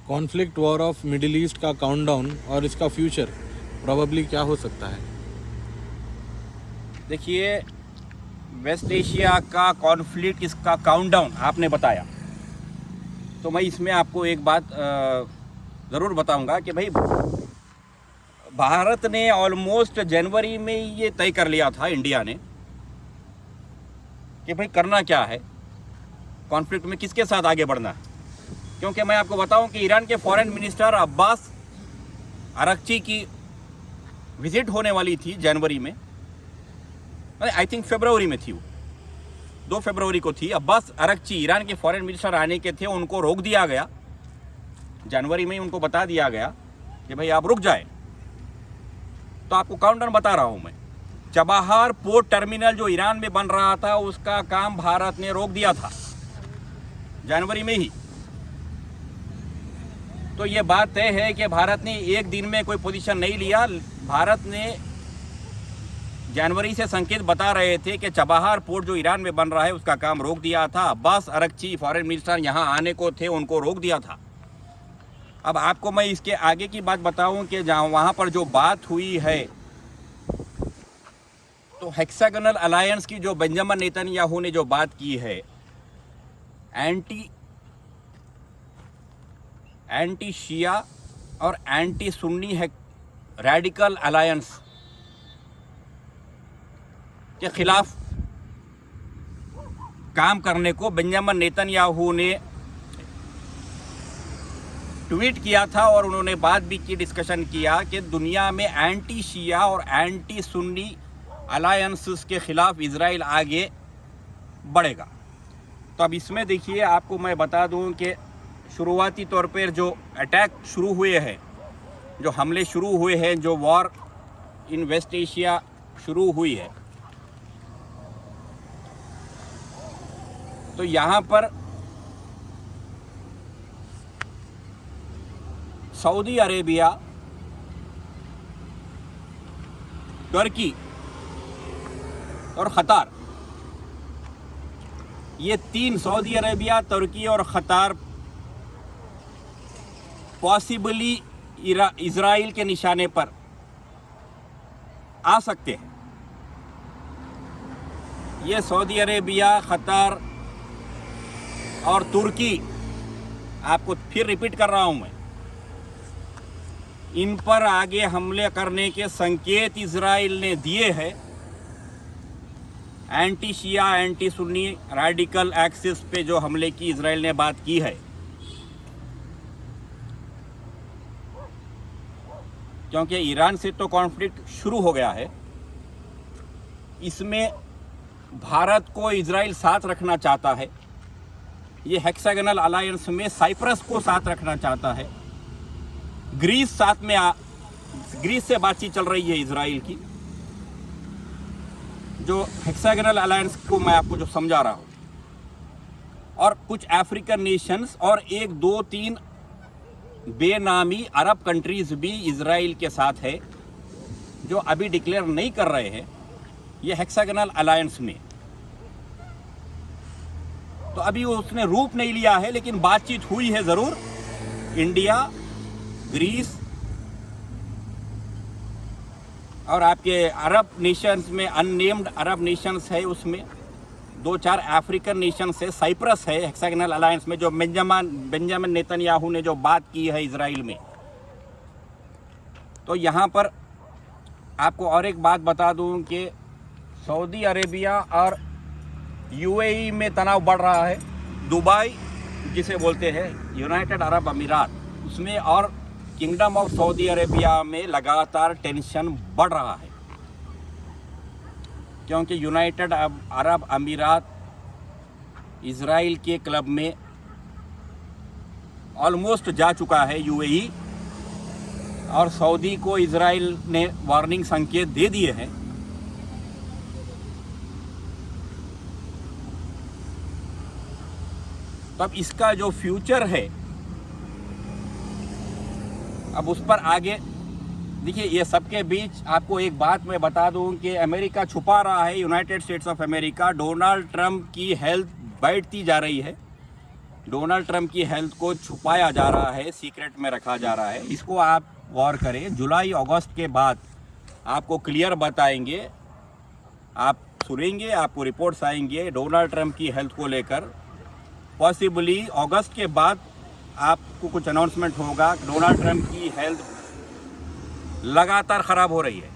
Conflict war of middle east का countdown और इसका फ्यूचर प्रोबेबली क्या हो सकता है? देखिए, वेस्ट एशिया का कॉन्फ्लिक्ट, इसका काउंटडाउन आपने बताया, तो मैं इसमें आपको एक बात ज़रूर बताऊंगा कि भाई भारत ने ऑलमोस्ट जनवरी में ये तय कर लिया था, इंडिया ने, कि भाई करना क्या है, कॉन्फ्लिक्ट में किसके साथ आगे बढ़ना है। क्योंकि मैं आपको बताऊं कि ईरान के फॉरेन मिनिस्टर अब्बास अरक्ची की विजिट होने वाली थी जनवरी में, आई थिंक फरवरी में थी, वो 2 फरवरी को थी। अब्बास अरक्ची ईरान के फॉरेन मिनिस्टर आने के थे, उनको रोक दिया गया जनवरी में ही, उनको बता दिया गया कि भाई आप रुक जाए। तो आपको काउंटडाउन बता रहा हूं मैं। चबाहार पोर्ट टर्मिनल जो ईरान में बन रहा था, उसका काम भारत ने रोक दिया था जनवरी में ही। तो ये बात तय है कि भारत ने एक दिन में कोई पोजीशन नहीं लिया। भारत ने जनवरी से संकेत बता रहे थे कि चबाहार पोर्ट जो ईरान में बन रहा है, उसका काम रोक दिया था। अब्बास अरक्ची फॉरेन मिनिस्टर यहाँ आने को थे, उनको रोक दिया था। अब आपको मैं इसके आगे की बात बताऊं कि जहाँ वहाँ पर जो बात हुई है, तो हेक्सागोनल अलायंस की जो बेंजामिन नेतन्याहू ने जो बात की है, एंटी शिया और एंटी सुन्नी है रेडिकल अलायंस के खिलाफ काम करने को बेंजामिन नेतन्याहू ने ट्वीट किया था। और उन्होंने बात भी की, डिस्कशन किया कि दुनिया में एंटी शिया और एंटी सुन्नी अलायंसेस के खिलाफ इजराइल आगे बढ़ेगा। तो अब इसमें देखिए, आपको मैं बता दूं कि शुरुआती तौर पर जो अटैक शुरू हुए हैं, जो हमले शुरू हुए हैं, जो वॉर इन वेस्ट एशिया शुरू हुई है, तो यहाँ पर सऊदी अरेबिया, तुर्की और क़तर, ये 3, सऊदी अरेबिया, तुर्की और क़तर, पॉसिबली इजराइल के निशाने पर आ सकते हैं। ये सऊदी अरेबिया, क़तर और तुर्की, आपको फिर रिपीट कर रहा हूं मैं, इन पर आगे हमले करने के संकेत इजराइल ने दिए हैं। एंटी शिया, एंटी सुन्नी रेडिकल एक्सिस पे जो हमले की इजराइल ने बात की है, क्योंकि ईरान से तो कॉन्फ्लिक्ट शुरू हो गया है, इसमें भारत को इजराइल साथ रखना चाहता है। ये हेक्सागोनल अलायंस में साइप्रस को साथ रखना चाहता है। ग्रीस साथ में ग्रीस से बातचीत चल रही है इजराइल की, जो हेक्सागोनल अलायंस को मैं आपको जो समझा रहा हूँ। और कुछ अफ्रीकन नेशंस और 1, 2, 3 बेनामी अरब कंट्रीज भी इजराइल के साथ है, जो अभी डिक्लेयर नहीं कर रहे हैं ये हेक्सागोनल अलायंस में। तो अभी उसने रूप नहीं लिया है, लेकिन बातचीत हुई है ज़रूर। इंडिया, ग्रीस और आपके अरब नेशंस में अननेम्ड अरब नेशंस है, उसमें 2-4 अफ्रीकन नेशंस है, साइप्रस है हेक्सागोनल अलायंस में, जो बेंजामिन नेतन्याहू ने जो बात की है इजराइल में। तो यहाँ पर आपको और एक बात बता दूँ कि सऊदी अरेबिया और यूएई में तनाव बढ़ रहा है। दुबई जिसे बोलते हैं यूनाइटेड अरब अमीरात, उसमें और किंगडम ऑफ सऊदी अरेबिया में लगातार टेंशन बढ़ रहा है, क्योंकि यूनाइटेड अरब अमीरात इजराइल के क्लब में ऑलमोस्ट जा चुका है यूएई, और सऊदी को इजराइल ने वार्निंग संकेत दे दिए हैं। तब इसका जो फ्यूचर है, अब उस पर आगे देखिए। ये सबके बीच आपको एक बात मैं बता दूं कि अमेरिका छुपा रहा है, United states of America, Donald Trump की हेल्थ बढ़ती जा रही है। डोनाल्ड ट्रंप की हेल्थ को छुपाया जा रहा है, सीक्रेट में रखा जा रहा है। इसको आप गौर करें। जुलाई अगस्त के बाद आपको क्लियर बताएंगे, आप सुनेंगे, आपको रिपोर्ट्स आएंगे डोनाल्ड ट्रंप की हेल्थ को लेकर। पॉसिबली अगस्त के बाद आपको कुछ अनाउंसमेंट होगा। डोनाल्ड ट्रंप की हेल्थ लगातार ख़राब हो रही है।